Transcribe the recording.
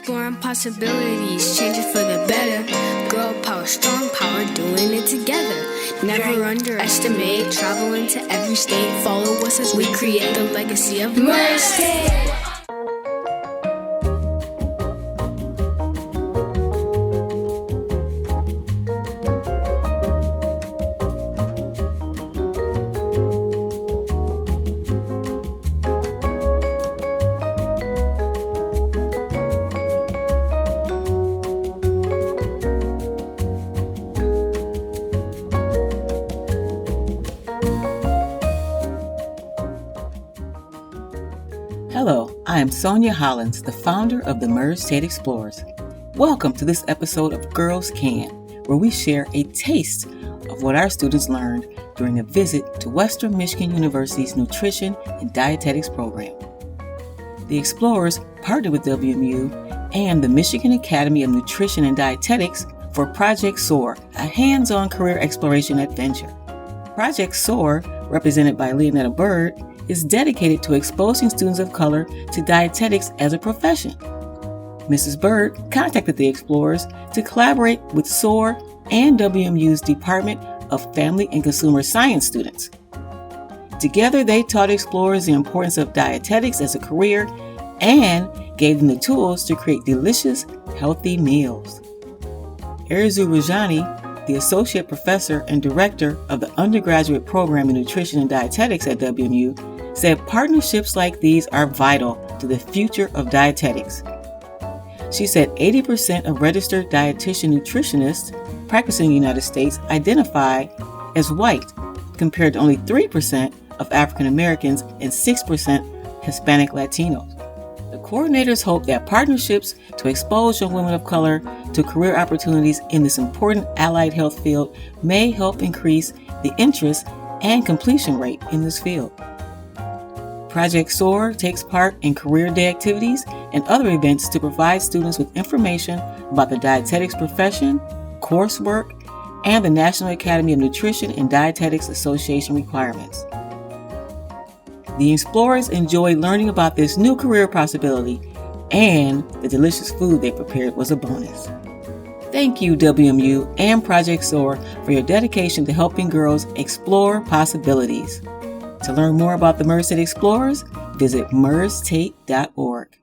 exploring possibilities, changing for the better. Girl power, strong power, doing it together. Never underestimate, travel into every state. Follow us as we create the legacy of Merze Tate. Hello, I am Sonia Hollins, the founder of the Merze Tate Explorers. Welcome to this episode of Girls Can, where we share a taste of what our students learned during a visit to Western Michigan University's Nutrition and Dietetics program. The Explorers partnered with WMU and the Michigan Academy of Nutrition and Dietetics for Project SOAR, a hands-on career exploration adventure. Project SOAR, represented by Leonetta Bird, is dedicated to exposing students of color to dietetics as a profession. Mrs. Bird contacted the Explorers to collaborate with SOAR and WMU's Department of Family and Consumer Science students. Together, they taught Explorers the importance of dietetics as a career and gave them the tools to create delicious, healthy meals. Erzu Rajani, the Associate Professor and Director of the Undergraduate Program in Nutrition and Dietetics at WMU, said partnerships like these are vital to the future of dietetics. She said 80% of registered dietitian nutritionists practicing in the United States identify as white, compared to only 3% of African Americans and 6% Hispanic Latinos. The coordinators hope that partnerships to expose young women of color to career opportunities in this important allied health field may help increase the interest and completion rate in this field. Project SOAR takes part in career day activities and other events to provide students with information about the dietetics profession, coursework, and the National Academy of Nutrition and Dietetics Association requirements. The Explorers enjoyed learning about this new career possibility, and the delicious food they prepared was a bonus. Thank you, WMU and Project SOAR, for your dedication to helping girls explore possibilities. To learn more about the Merze Tate Explorers, visit merzetate.org.